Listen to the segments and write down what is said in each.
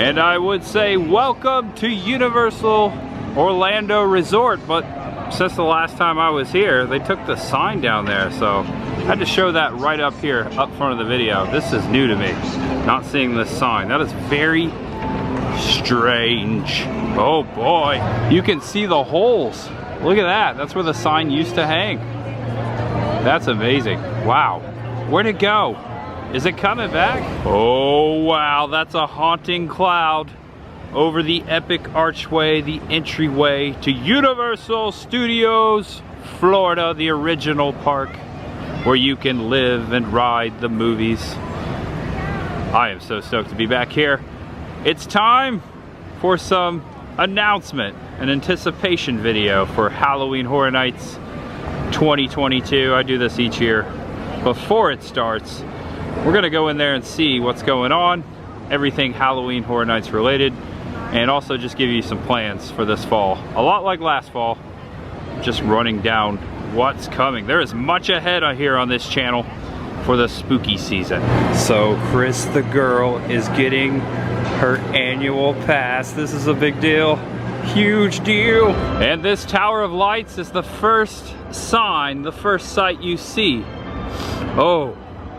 And I would say welcome to Universal Orlando Resort, but since the last time I was here, they took the sign down there, so I had to show that right up here, up front of the video. This is new to me, not seeing this sign. That is very strange. Oh boy, you can see the holes. Look at that, that's where the sign used to hang. That's amazing. Wow, where'd it go? Is it coming back? Oh wow, that's a haunting cloud over the epic archway, the entryway to Universal Studios Florida, the original park where you can live and ride the movies. I am so stoked to be back here. It's time for some announcement, an anticipation video for Halloween Horror Nights 2022. I do this each year. Before it starts, we're gonna go in there and see what's going on, everything Halloween Horror Nights related, and also just give you some plans for this fall. A lot like last fall, just running down what's coming. There is much ahead here on this channel for the spooky season. So Cris the girl is getting her annual pass. This is a big deal, huge deal. And this Tower of Lights is the first sign, the first sight you see,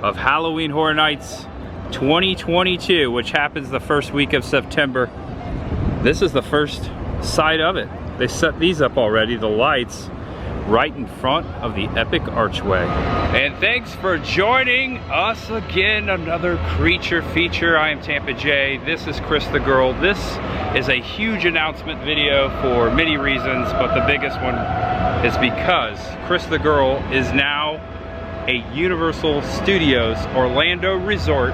of Halloween Horror Nights 2022, which happens the first week of September. This is the first sight of it. They set these up already, the lights, right in front of the epic archway. And thanks for joining us again, another creature feature. I am Tampa J, this is Cris the girl. This is a huge announcement video for many reasons, but the biggest one is because Cris the girl is now a Universal Studios Orlando Resort,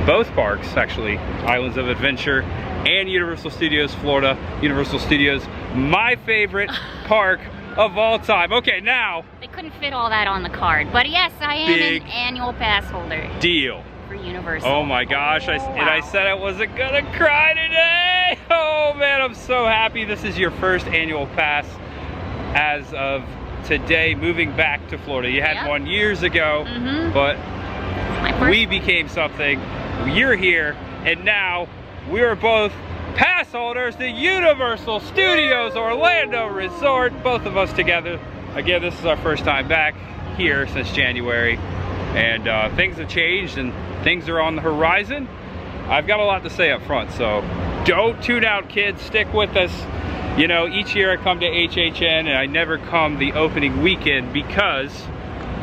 both parks actually, Islands of Adventure and Universal Studios Florida. Universal Studios, my favorite park of all time. Okay, now. They couldn't fit all that on the card, but yes, I am an annual pass holder. Deal. For Universal. Oh my gosh, and I said I wasn't gonna cry today. Oh man, I'm so happy. This is your first annual pass as of today, moving back to Florida. You had one years ago, but we became something. You're here, and now we are both pass holders to Universal Studios Orlando Resort, both of us together. Again, this is our first time back here since January, and things have changed and things are on the horizon. I've got a lot to say up front, so don't tune out, kids. Stick with us. You know, each year I come to HHN and I never come the opening weekend because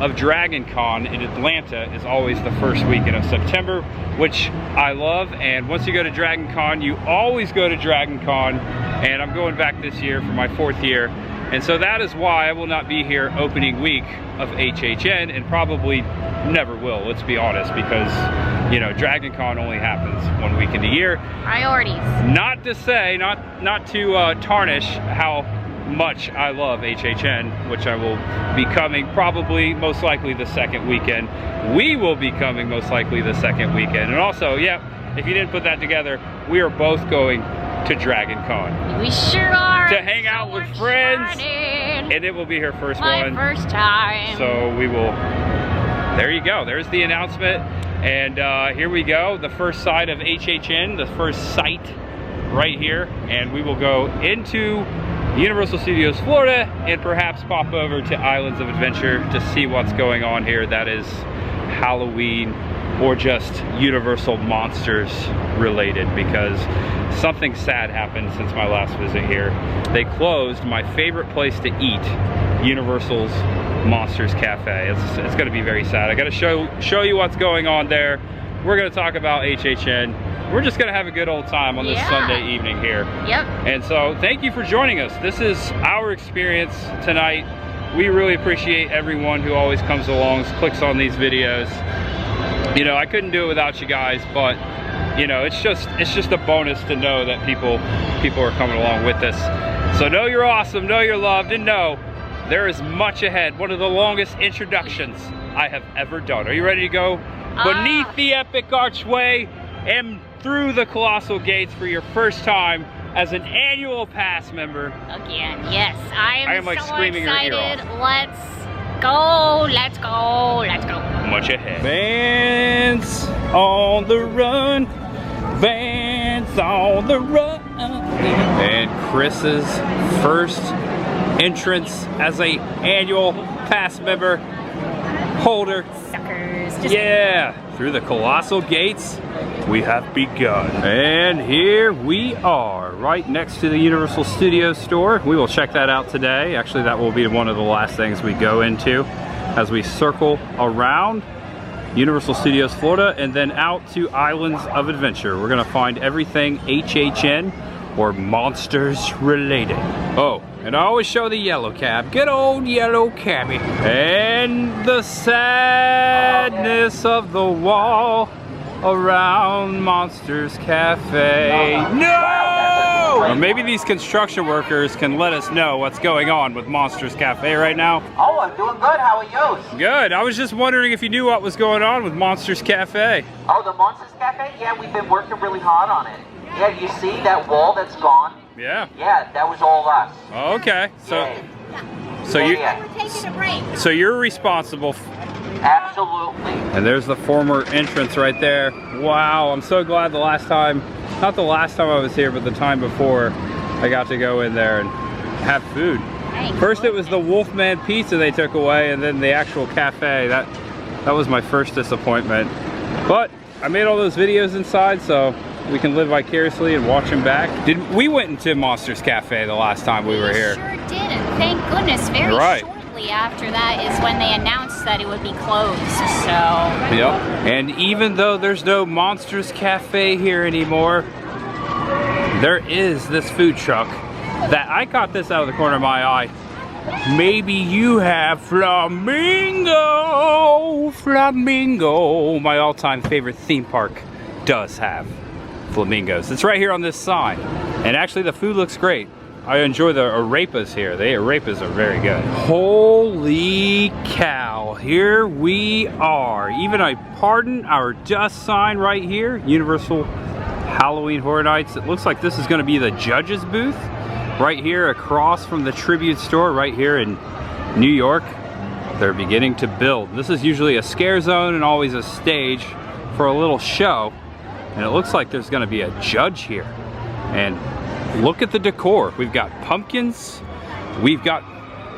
of Dragon Con in Atlanta is always the first weekend of September, which I love. And once you go to Dragon Con, you always go to Dragon Con, and I'm going back this year for my 4th year. And so that is why I will not be here opening week of HHN, and probably never will, let's be honest, because, you know, Dragon Con only happens 1 weekend a year. Priorities. Not to say, not to tarnish how much I love HHN, which I will be coming probably most likely the 2nd weekend. We will be coming most likely the 2nd weekend. And also, if you didn't put that together, we are both going to Dragon Con. We sure are. To hang out with friends. And it will be her first one. My first time. So we will, there you go, there's the announcement. And here we go, the first side of HHN, the first site right here. And we will go into Universal Studios Florida and perhaps pop over to Islands of Adventure to see what's going on here. That is Halloween or just Universal Monsters related, because something sad happened since my last visit here. They closed my favorite place to eat, Universal's Monsters Cafe. It's gonna be very sad. I gotta show you what's going on there. We're gonna talk about HHN. We're just gonna have a good old time on this Sunday evening here. Yep. And so thank you for joining us. This is our experience tonight. We really appreciate everyone who always comes along, clicks on these videos. You know, I couldn't do it without you guys, but you know, it's just a bonus to know that people are coming along with us. So know you're awesome, know you're loved, and know there is much ahead. One of the longest introductions I have ever done. Are you ready to go beneath the epic archway and through the colossal gates for your first time as an annual pass member? Again, yes. I am like so screaming excited. Your ear off. Let's go, let's go, let's go. Much ahead. Vans on the run, Vans is on the run. And Chris's first entrance as a annual pass member holder. Suckers. Yeah, through the colossal gates, we have begun. And here we are, right next to the Universal Studios store. We will check that out today. Actually, that will be one of the last things we go into as we circle around Universal Studios Florida and then out to Islands of Adventure. We're gonna find everything HHN or monsters related. Oh, and I always show the yellow cab. Good old yellow cabby. And the sadness of the wall around Monsters Cafe. No! Or maybe these construction workers can let us know what's going on with Monsters Cafe right now. Oh, I'm doing good. How are you? Good. I was just wondering if you knew what was going on with Monsters Cafe. Oh, the Monsters Cafe? Yeah, we've been working really hard on it. Yeah, you see that wall that's gone? Yeah. Yeah, that was all us. Oh, okay. So, Yeah. so Yeah, you, yeah. We're taking a break. so you're responsible. Absolutely. And there's the former entrance right there. Wow, I'm so glad the last time, not the last time I was here, but the time before, I got to go in there and have food. First it was the Wolfman Pizza they took away, and then the actual cafe. That was my first disappointment. But I made all those videos inside, so we can live vicariously and watch them back. We went into Monsters Cafe the last time we were here. Sure did, and thank goodness very shortly after that is when they announced that it would be closed, so. Yep. And even though there's no Monsters Cafe here anymore, there is this food truck that I caught this out of the corner of my eye. Maybe you have Flamingo. Flamingo, my all-time favorite theme park, does have flamingos. It's right here on this sign. And actually the food looks great. I enjoy the arepas here. The arepas are very good. Holy cow, here we are. Even a pardon our dust sign right here. Universal Halloween Horror Nights. It looks like this is gonna be the judge's booth right here across from the Tribute store right here in New York. They're beginning to build. This is usually a scare zone and always a stage for a little show. And it looks like there's gonna be a judge here. And look at the decor. We've got pumpkins, we've got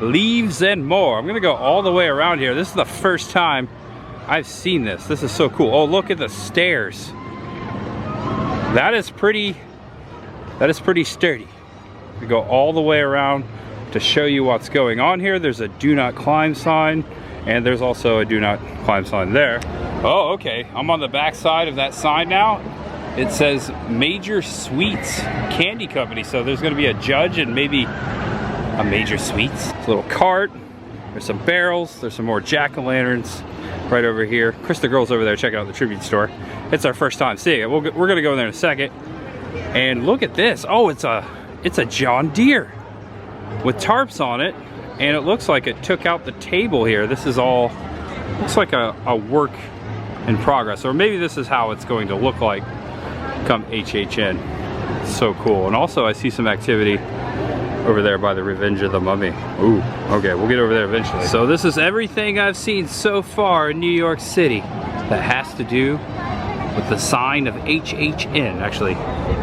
leaves and more. I'm gonna go all the way around here. This is the first time I've seen this. This is so cool. Oh, look at the stairs. That is pretty sturdy. We go all the way around to show you what's going on here. There's a do not climb sign, and there's also a do not climb sign there. Oh, okay, I'm on the back side of that sign now. It says Major Sweets Candy Company, so there's gonna be a judge and maybe a Major Sweets. It's a little cart, there's some barrels, there's some more jack-o'-lanterns right over here. Chris, the girl's over there checking out the Tribute store. It's our first time seeing it. We're gonna go in there in a second. And look at this. Oh, it's a John Deere with tarps on it, and it looks like it took out the table here. This is all, looks like a work in progress, or maybe this is how it's going to look like come HHN. So cool. And also I see some activity over there by the Revenge of the Mummy. Ooh, okay, we'll get over there eventually. So this is everything I've seen so far in New York City that has to do with the sign of HHN. Actually,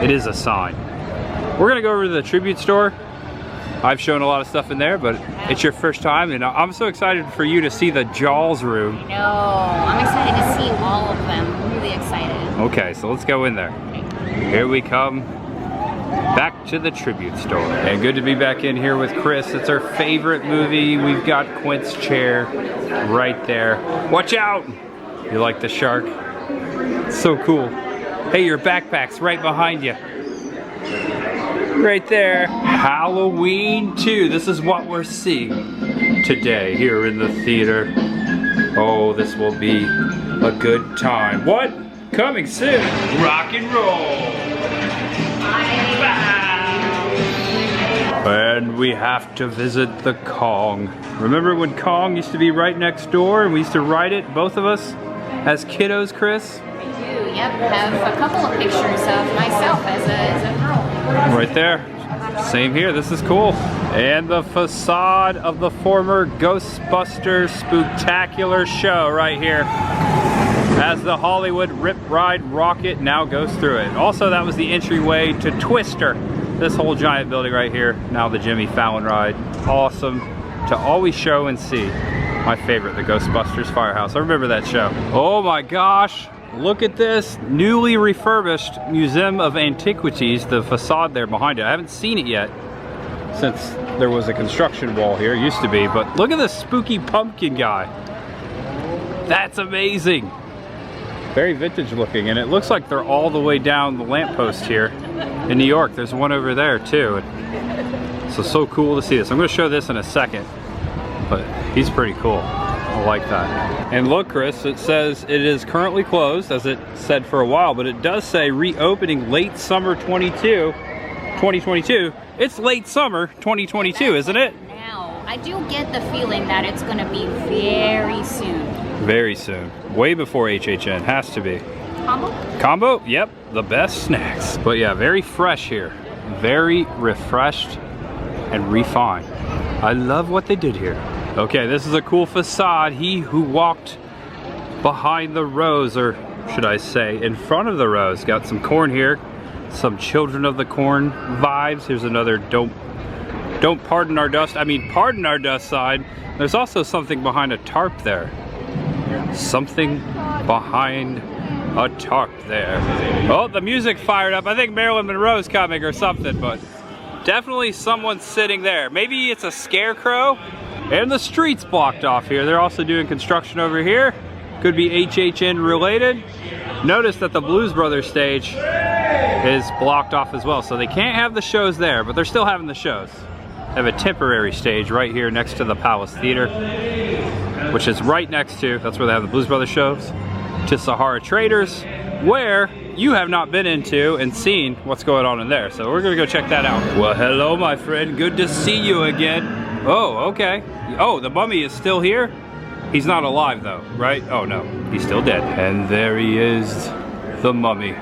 it is a sign. We're gonna go over to the Tribute store. I've shown a lot of stuff in there, but it's your first time, and I'm so excited for you to see the Jaws room. No, I'm excited to see all of them. I'm really excited. Okay, so let's go in there. Here we come, back to the Tribute store. And good to be back in here with Chris. It's our favorite movie. We've got Quint's chair right there. Watch out! You like the shark? It's so cool. Hey, your backpack's right behind you. Right there. Halloween 2. This is what we're seeing today here in the theater. Oh, this will be a good time. What? Coming soon. Rock and roll. And we have to visit the Kong. Remember when Kong used to be right next door and we used to ride it, both of us, as kiddos, Chris? I do, yep. Have a couple of pictures of myself as a girl. Right there. Same here. This is cool. And the facade of the former Ghostbusters Spooktacular show right here. as the Hollywood Rip Ride rocket now goes through it. Also, that was the entryway to Twister. This whole giant building right here, now the Jimmy Fallon ride. Awesome to always show and see. My favorite, the Ghostbusters Firehouse. I remember that show. Oh my gosh, look at this newly refurbished Museum of Antiquities, the facade there behind it. I haven't seen it yet since there was a construction wall here, it used to be, but look at this spooky pumpkin guy. That's amazing. Very vintage looking, and it looks like they're all the way down the lamppost here in New York. There's one over there too. So cool to see this. I'm gonna show this in a second, but he's pretty cool. I like that. And look, Chris, it says it is currently closed, as it said for a while, but it does say reopening late summer 2022. It's late summer 2022, isn't it? Now, I do get the feeling that it's gonna be very soon. Very soon. Way before HHN, has to be. Combo? Combo? Yep, the best snacks. But yeah, very fresh here. Very refreshed and refined. I love what they did here. Okay, this is a cool facade. He who walked behind the rows, or should I say in front of the rows. Got some corn here, some Children of the Corn vibes. Here's another don't pardon our dust, I mean pardon our dust sign. There's also something behind a tarp there. Something behind a tarp there. Oh, the music fired up. I think Marilyn Monroe's coming or something, but definitely someone sitting there. Maybe it's a scarecrow. And the street's blocked off here. They're also doing construction over here. Could be HHN related. Notice that the Blues Brothers stage is blocked off as well, so they can't have the shows there, but they're still having the shows. They have a temporary stage right here next to the Palace Theater, which is right next to, that's where they have the Blues Brothers shows, to Sahara Traders, where you have not been into and seen what's going on in there. So we're gonna go check that out. Well, hello, my friend. Good to see you again. Oh, okay. Oh, the mummy is still here? He's not alive though, right? Oh no, he's still dead. And there he is, the mummy.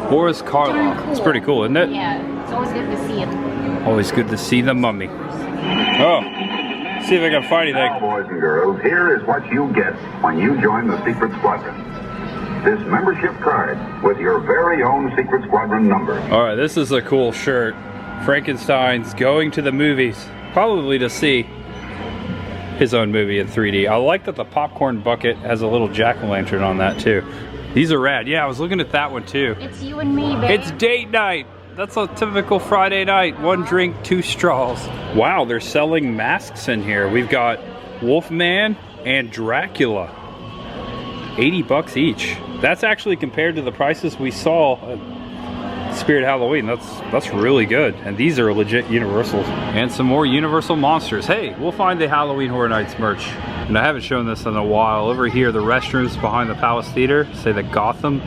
Boris Karloff. Cool. It's pretty cool, isn't it? Yeah, it's always good to see him. Always good to see the mummy. Oh, see if I can find anything. Now, boys and girls, here is what you get when you join the Secret Squadron. This membership card with your very own Secret Squadron number. All right, this is a cool shirt. Frankenstein's going to the movies, probably to see his own movie in 3D. I like that the popcorn bucket has a little jack-o'-lantern on that too. These are rad. Yeah, I was looking at that one too. It's you and me, baby. It's date night. That's a typical Friday night. One drink, two straws. Wow, they're selling masks in here. We've got Wolfman and Dracula. 80 bucks each. That's actually compared to the prices we saw at Spirit Halloween. That's really good. And these are legit Universals. And some more Universal monsters. Hey, we'll find the Halloween Horror Nights merch. And I haven't shown this in a while. Over here, the restrooms behind the Palace Theater say the Gotham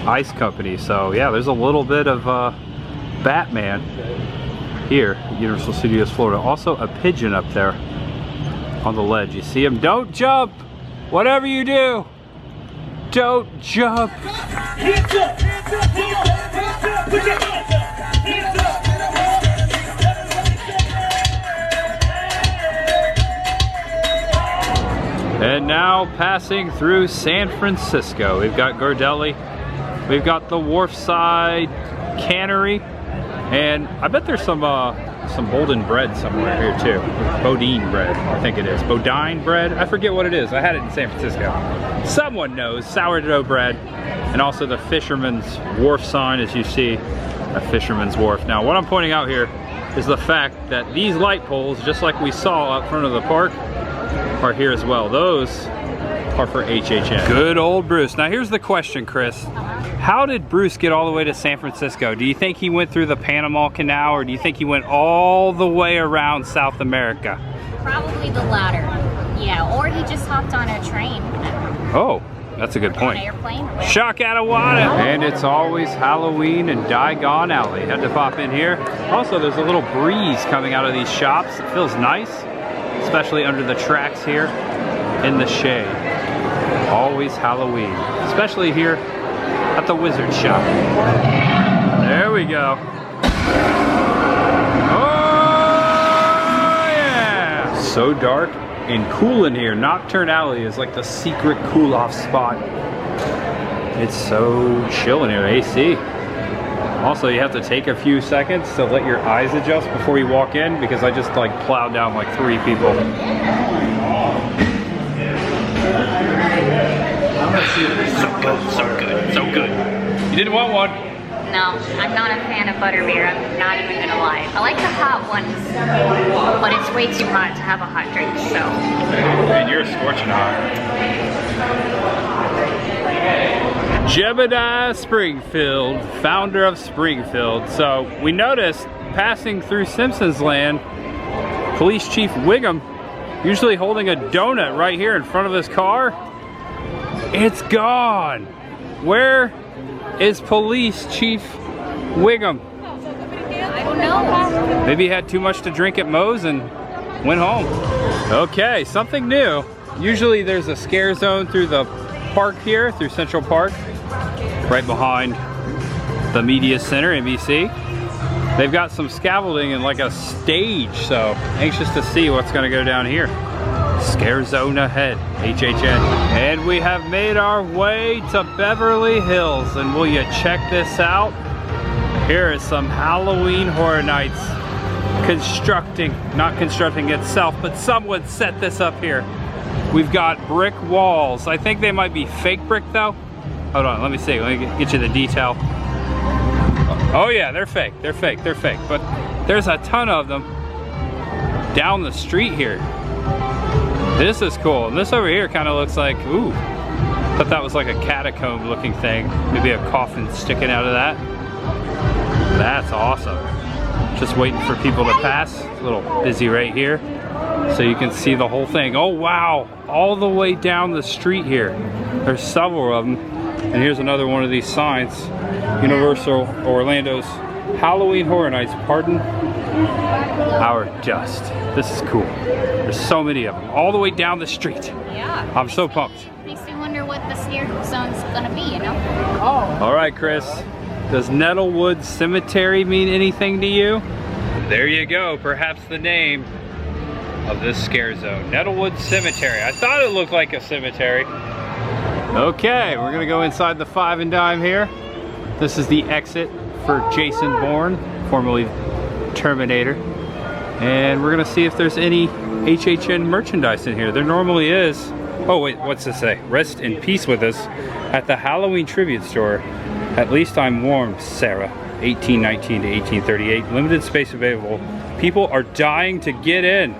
Ice Company. So yeah, there's a little bit of Batman here at Universal Studios Florida. Also a pigeon up there on the ledge. You see him? Don't jump! Whatever you do, don't jump! And now passing through San Francisco, we've got Gardelli, we've got the Wharfside Cannery, and I bet there's some Bolden bread somewhere here too. Bodine bread, I think it is. Bodine bread? I forget what it is. I had it in San Francisco. Someone knows. Sourdough bread. And also the Fisherman's Wharf sign, as you see, a Fisherman's Wharf. Now, what I'm pointing out here is the fact that these light poles, just like we saw up front of the park, are here as well. Those are for HHN. Good old Bruce. Now here's the question, Chris. How did Bruce get all the way to San Francisco? Do you think he went through the Panama Canal, or do you think he went all the way around South America? Probably the latter. Yeah, or he just hopped on a train. Oh, that's a good point. An airplane. Shock out of water. And it's always Halloween in Diagon Alley. Had to pop in here. Also, there's a little breeze coming out of these shops. It feels nice, especially under the tracks here in the shade. Always Halloween, especially here at the Wizard Shop. There we go. Oh yeah! So dark and cool in here. Nocturne Alley is like the secret cool-off spot It's so chill in here, AC. Also, you have to take a few seconds to let your eyes adjust before you walk in, because I just like plowed down like 3 people. So good. You didn't want one? No, I'm not a fan of butterbeer. I'm not even gonna lie. I like the hot ones, but it's way too hot to have a hot drink, so. And you're scorching hot. Jebediah Springfield, founder of Springfield. So we noticed passing through Simpsons Land, Police Chief Wiggum usually holding a donut right here in front of his car. It's gone. Where is Police Chief Wiggum? I don't know. Maybe he had too much to drink at Moe's and went home. Okay, something new. Usually there's a scare zone through the park here, through Central Park, right behind the media center, NBC. They've got some scaffolding and like a stage, so anxious to see what's gonna go down here. Scare zone ahead, HHN. And we have made our way to Beverly Hills, and will you check this out? Here is some Halloween Horror Nights not constructing itself, but someone set this up here. We've got brick walls. I think they might be fake brick though. Hold on, let me see, let me get you the detail. Oh yeah, they're fake, but there's a ton of them down the street here. This is cool. And this over here kind of looks like, ooh, thought that was like a catacomb looking thing. Maybe a coffin sticking out of that. That's awesome. Just waiting for people to pass. It's a little busy right here, so you can see the whole thing. Oh wow, all the way down the street here. There's several of them. And here's another one of these signs. Universal Orlando's Halloween Horror Nights, pardon our dust. This is cool. There's so many of them, all the way down the street. Yeah. I'm so pumped. Makes me wonder what the scare zone's gonna be, you know? All right, Chris. Does Nettlewood Cemetery mean anything to you? There you go, perhaps the name of this scare zone. Nettlewood Cemetery. I thought it looked like a cemetery. Okay, we're gonna go inside the Five and Dime here. This is the exit for Jason Bourne, formerly Terminator. And we're gonna see if there's any HHN merchandise in here. There normally is. Oh wait, what's this say? Rest in peace with us at the Halloween tribute store. At least I'm warm, Sarah. 1819 to 1838. Limited space available. People are dying to get in.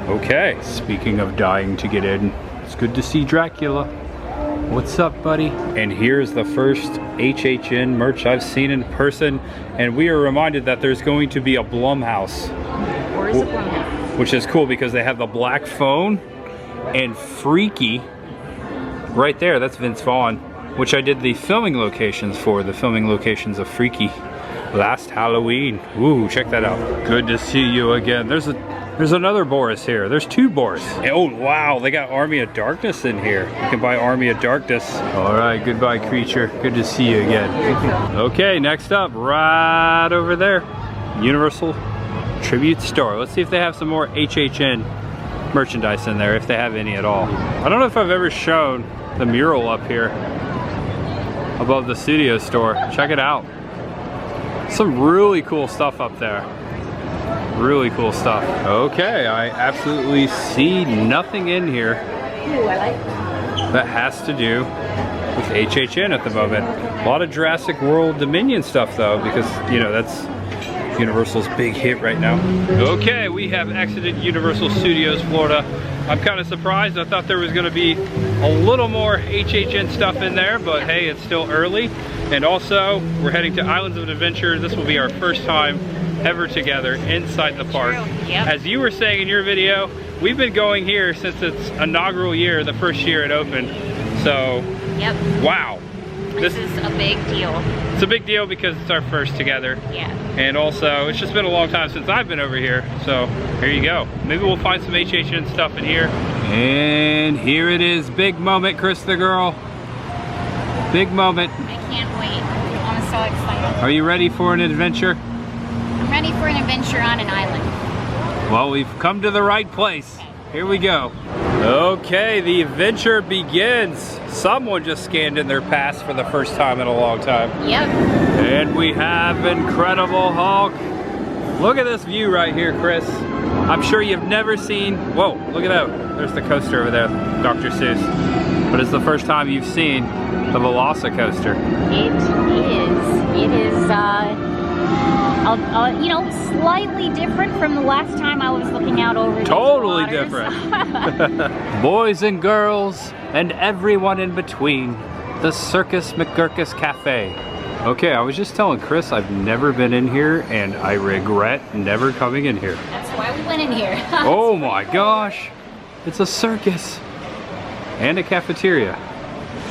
Okay, speaking of dying to get in, it's good to see Dracula. What's up, buddy? And here's the first HHN merch I've seen in person, and we are reminded that there's going to be a blumhouse. Where is the blumhouse? Which is cool because they have the black phone and Freaky right there. That's Vince Vaughn, which I did the filming locations for, the filming locations of Freaky last Halloween. Ooh, check that out. Good to see you again. There's another Boris here. There's 2 Boris. Oh, wow, they got Army of Darkness in here. You can buy Army of Darkness. All right, goodbye, creature. Good to see you again. Okay, next up, right over there, Universal Tribute Store. Let's see if they have some more HHN merchandise in there, if they have any at all. I don't know if I've ever shown the mural up here above the studio store. Check it out. Some really cool stuff up there. Really cool stuff. Okay, I absolutely see nothing in here that has to do with HHN at the moment. A lot of Jurassic World Dominion stuff though, because you know that's Universal's big hit right now. Okay, we have exited Universal Studios Florida. I'm kind of surprised. I thought there was going to be a little more HHN stuff in there, but hey, it's still early. And also, we're heading to Islands of Adventure. This will be our first time ever together inside the park. Yep. As you were saying in your video, we've been going here since its inaugural year, the first year it opened. So, yep. Wow. This is a big deal. It's a big deal because it's our first together. Yeah. And also, it's just been a long time since I've been over here. So, here you go. Maybe we'll find some HHN stuff in here. And here it is. Big moment, Chris the girl. Big moment. I can't wait. I'm so excited. Are you ready for an adventure? I'm ready for an adventure on an island. Well, we've come to the right place. Here we go. Okay, the adventure begins. Someone just scanned in their pass for the first time in a long time. Yep. And we have Incredible Hulk. Look at this view right here, Chris. I'm sure you've never seen, whoa, look at that. There's the coaster over there, Dr. Seuss. But it's the first time you've seen the Velocicoaster. It is, you know, slightly different from the last time I was looking out over Totally these waters. different. Boys and girls and everyone in between, the Circus McGurkus Cafe. Okay, I was just telling Chris I've never been in here and I regret never coming in here. That's why we went in here. Oh my gosh, it's a circus and a cafeteria.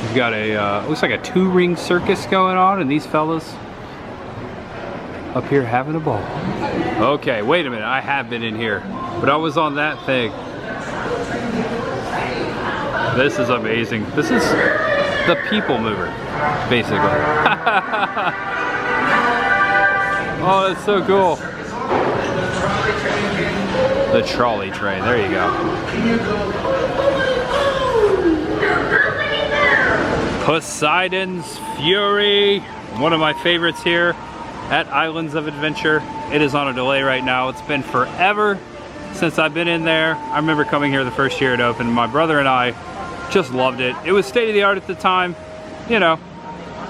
We've got a, looks like a 2-ring circus going on, and these fellas up here having a ball. Okay, wait a minute, I have been in here, but I was on that thing. This is amazing. This is the people mover, basically. Oh, that's so cool. The trolley train, there you go. Poseidon's Fury, one of my favorites here at Islands of Adventure. It is on a delay right now. It's been forever since I've been in there. I remember coming here the first year it opened. My brother and I just loved it. It was state of the art at the time. You know,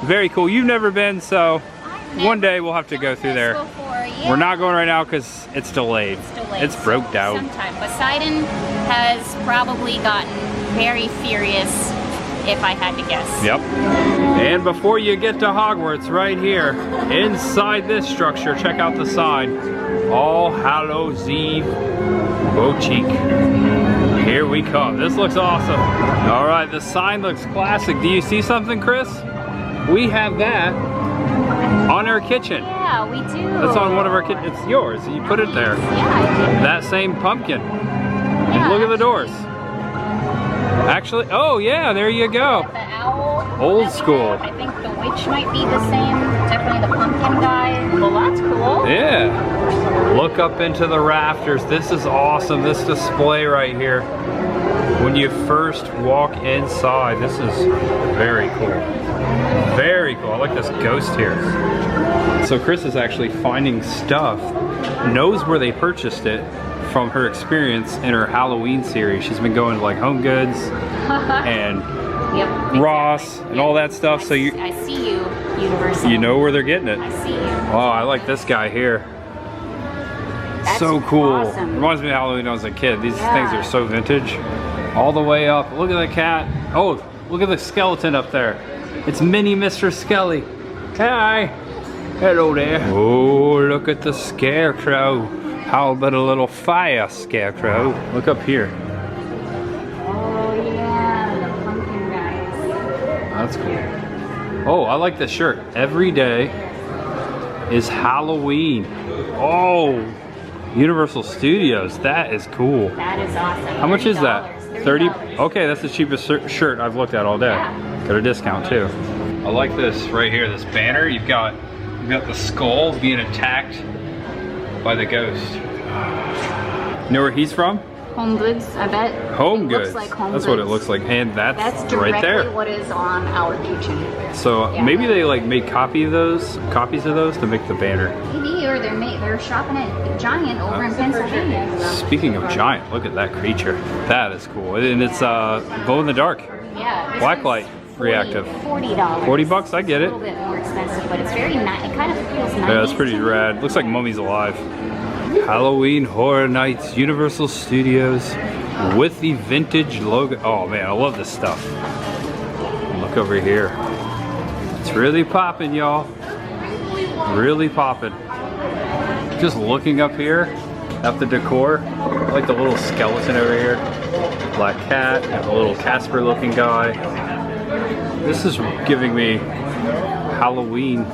very cool. You've never been, so one day we'll have to go through there. We're not going right now because it's delayed. It's broke down. Sometime. Poseidon has probably gotten very furious, if I had to guess. Yep. And before you get to Hogwarts, right here, inside this structure, check out the sign. All Hallows Eve Boutique. Here we come. This looks awesome. All right, the sign looks classic. Do you see something, Chris? We have that on our kitchen. Yeah, we do. That's on one of our kitchens. It's yours. You put it there. Yeah, I did. That same pumpkin. Yeah, Look at the doors. Actually, oh yeah, there you go. The owl. Old school. I think the witch might be the same. Definitely the pumpkin guy. Well, that's cool. Yeah. Look up into the rafters. This is awesome. This display right here. When you first walk inside, this is very cool. Very cool. I like this ghost here. So Chris is actually finding stuff, knows where they purchased it from her experience in her Halloween series. She's been going to like Home Goods and Ross and all that stuff. So I see you, Universal. You know where they're getting it. I see you. Oh, I like this guy here. That's so cool. awesome. Reminds me of Halloween when I was a kid. These things are so vintage. All the way up. Look at the cat. Oh, look at the skeleton up there. It's Mini Mr. Skelly. Hi. Hello there. Oh, look at the scarecrow. How about a little fire, scarecrow? Look up here. Oh yeah, the pumpkin guys. That's cool. Oh, I like this shirt. Every day is Halloween. Oh, Universal Studios. That is cool. That is awesome. How much is that? $30? $30. Okay, that's the cheapest shirt I've looked at all day. Yeah. Got a discount too. I like this right here, this banner. You've got the skull being attacked by the ghost. You know where he's from? Home Goods, I bet. Home It Goods. looks like Home That's Goods. what it looks like. And that's directly right there. what is on our kitchen. So Yeah. maybe they like make copies of those to make the banner. Maybe, or they're shopping at Giant over in Pennsylvania. Speaking of Giant, look at that creature. That is cool. And it's glow in the dark. Yeah. this Black light one's reactive. $40. $40, I get A it. little bit more expensive, but it's very nice. It kind of feels nice. Yeah, it's pretty rad. Looks like Mummy's alive. Halloween Horror Nights, Universal Studios, with the vintage logo. Oh man, I love this stuff. Look over here. It's really popping, y'all. Really popping. Just looking up here at the decor, I like the little skeleton over here. Black cat, and a little Casper looking guy. This is giving me Halloween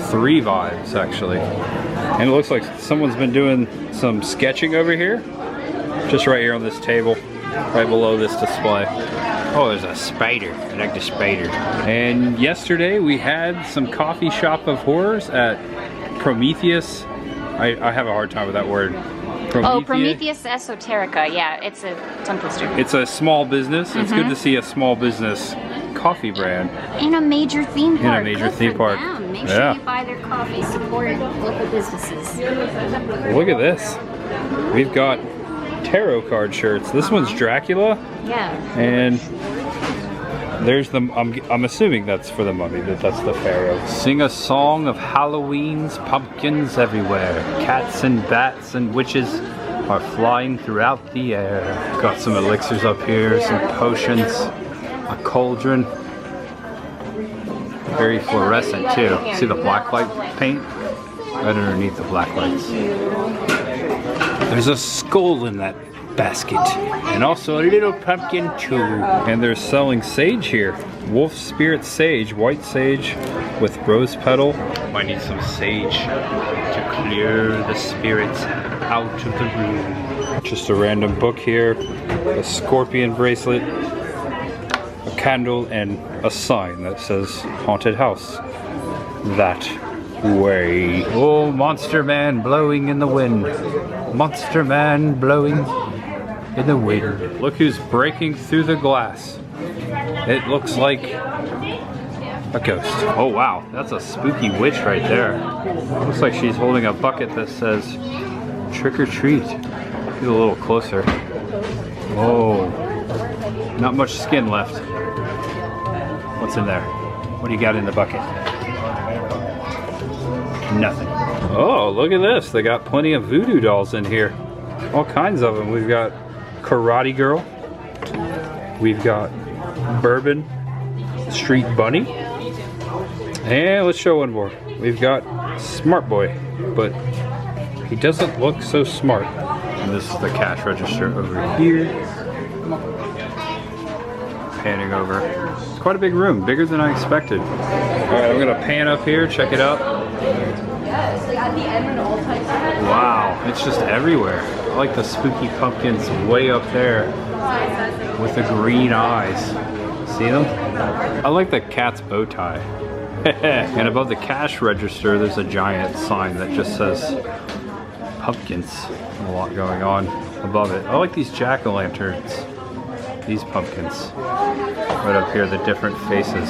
3 vibes, actually. And it looks like someone's been doing some sketching over here. Just right here on this table, right below this display. Oh, there's a spider. I like the spider. And yesterday we had some coffee shop of horrors at Prometheus. I have a hard time with that word. Oh, Prometheus Esoterica. Yeah, it's a tongue twister. It's a small business. It's good to see a small business coffee brand. In a major theme park. In a major theme park. Make sure you buy their coffee. Support local businesses. Look at this. We've got tarot card shirts. This one's Dracula. Yeah. And there's the, I'm assuming that's for the mummy, that that's the pharaoh. Sing a song of Halloween's pumpkins everywhere. Cats and bats and witches are flying throughout the air. Got some elixirs up here, some potions, a cauldron. Very fluorescent too. See the black light paint? Right underneath the black lights. There's a skull in that basket. And also a little pumpkin too. And they're selling sage here. Wolf Spirit Sage, white sage with rose petal. Might need some sage to clear the spirits out of the room. Just a random book here, a scorpion bracelet, a candle, and a sign that says haunted house that way. Oh, Monster Man blowing in the wind. Monster Man blowing in the wind. Look who's breaking through the glass. It looks like a ghost. Oh wow, that's a spooky witch right there. Looks like she's holding a bucket that says trick or treat. Get a little closer. Oh, not much skin left. What's in there? What do you got in the bucket? Nothing. Oh, look at this. They got plenty of voodoo dolls in here. All kinds of them. We've got Karate Girl. We've got Bourbon Street Bunny. And let's show one more. We've got Smart Boy, but he doesn't look so smart. And this is the cash register over here. Panning over. It's quite a big room, bigger than I expected. All right, I'm gonna pan up here, check it out. Wow, it's just everywhere. I like the spooky pumpkins way up there with the green eyes. See them? I like the cat's bow tie. And above the cash register, there's a giant sign that just says pumpkins. A lot going on above it. I like these jack-o'-lanterns. These pumpkins. Right up here, the different faces.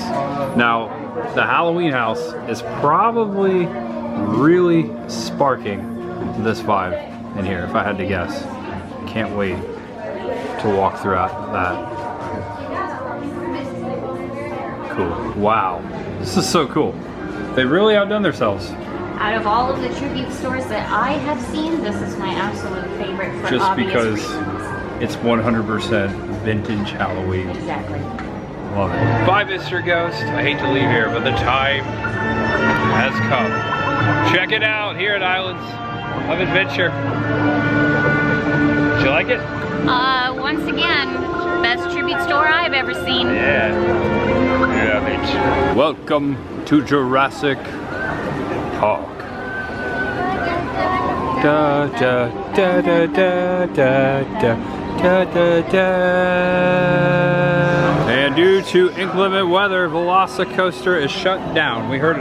Now, the Halloween house is probably really sparking this vibe in here, if I had to guess. Can't wait to walk throughout that. Cool. Wow. This is so cool. They really outdone themselves. Out of all of the tribute stores that I have seen, this is my absolute favorite for just obvious because reasons. It's 100% vintage Halloween. Exactly. Love it. Bye, Mr. Ghost. I hate to leave here, but the time has come. Check it out here at Islands of Adventure. Did you like it? Once again, best tribute store I've ever seen. Yeah. Love it. Welcome to Jurassic Park. Da da da da da da da da da. And due to inclement weather, Velocicoaster is shut down. We heard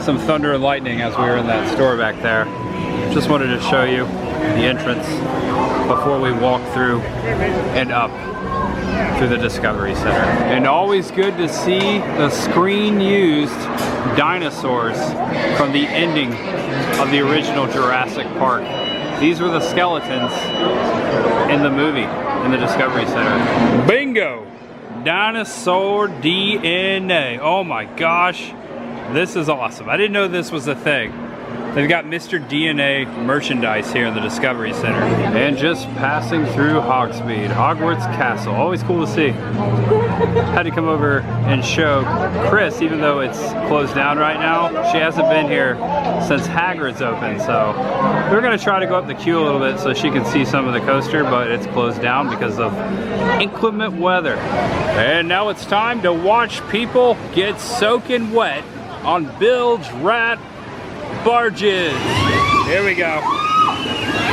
some thunder and lightning as we were in that store back there. Just wanted to show you the entrance before we walk through and up through the Discovery Center. And always good to see the screen-used dinosaurs from the ending of the original Jurassic Park. These were the skeletons in the movie, in the Discovery Center. Bingo! Dinosaur DNA. Oh my gosh, this is awesome. I didn't know this was a thing. They've got Mr. DNA merchandise here in the Discovery Center. And just passing through Hogsmeade, Hogwarts Castle. Always cool to see. Had to come over and show Cris, even though it's closed down right now. She hasn't been here since Hagrid's open, so we're gonna try to go up the queue a little bit so she can see some of the coaster, but it's closed down because of inclement weather. And now it's time to watch people get soaking wet on bilge rat barges. Here we go.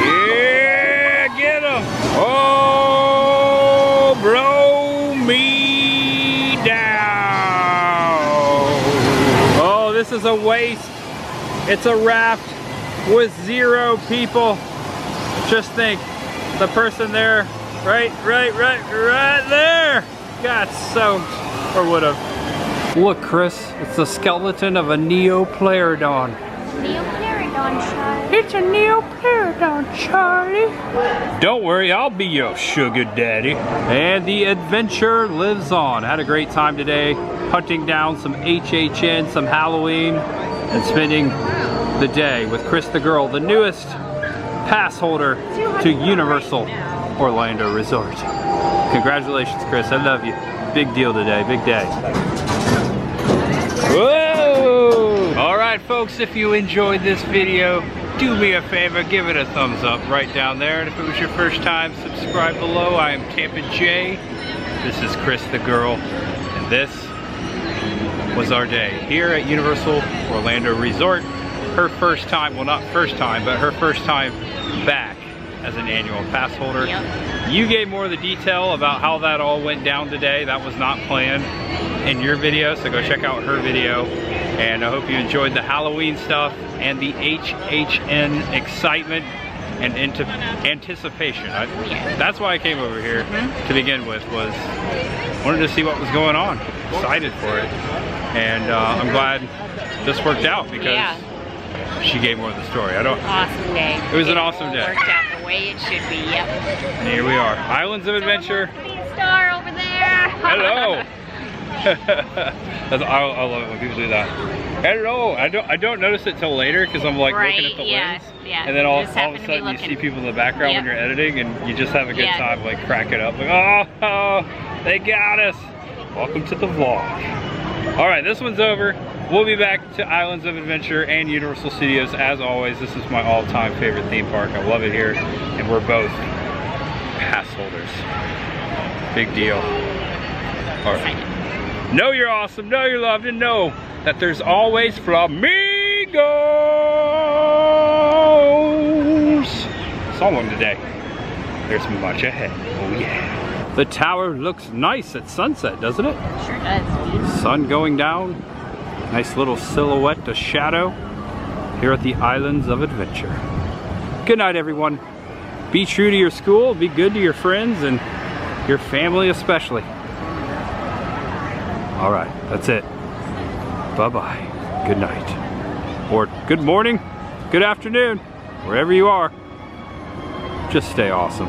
Yeah, get them. Oh, blow me down. Oh, this is a waste. It's a raft with 0 people Just think, the person there, right there, got soaked, or would have. Look, Chris, it's the skeleton of a Neopterodon. Neopterodon, Charlie. It's a Neopterodon, Charlie. Don't worry, I'll be your sugar daddy. And the adventure lives on. Had a great time today, hunting down some HHN, some Halloween, and spending the day with Cris the girl, the newest pass holder to Universal Orlando Resort. Congratulations, Cris, I love you. Big deal today, big day. Whoa! All right, folks, if you enjoyed this video, do me a favor, give it a thumbs up right down there. And if it was your first time, subscribe below. I am Tampa J. This is Cris the girl, and this was our day here at Universal Orlando Resort. Her first time, well, not first time, but her first time back as an annual pass holder. Yep. You gave more of the detail about how that all went down today. That was not planned in your video, so go check out her video. And I hope you enjoyed the Halloween stuff and the HHN excitement and anticipation. That's why I came over here to begin with, was wanted to see what was going on. Excited for it. And I'm glad this worked out because she gave more of the story. Awesome day. It was an awesome day. Worked out the way it should be, yep. And here we are, Islands of Adventure. Star over there. Hello. I love it when people do that. Hello. I don't notice it till later because I'm like looking at the lens. Yeah. And then all of a sudden you see people in the background when you're editing, and you just have a good time like cracking up. Like, oh, they got us. Welcome to the vlog. All right, this one's over. We'll be back to Islands of Adventure and Universal Studios as always. This is my all-time favorite theme park. I love it here, and we're both pass holders. Big deal. All right. Know you're awesome, know you're loved, and know that there's always flamingos. Saw one today. There's much ahead. Oh yeah. The tower looks nice at sunset, doesn't it? Sure does. Sun going down. Nice little silhouette to shadow here at the Islands of Adventure. Good night, everyone. Be true to your school, be good to your friends, and your family especially. All right, that's it. Bye-bye. Good night. Or good morning, good afternoon, wherever you are. Just stay awesome.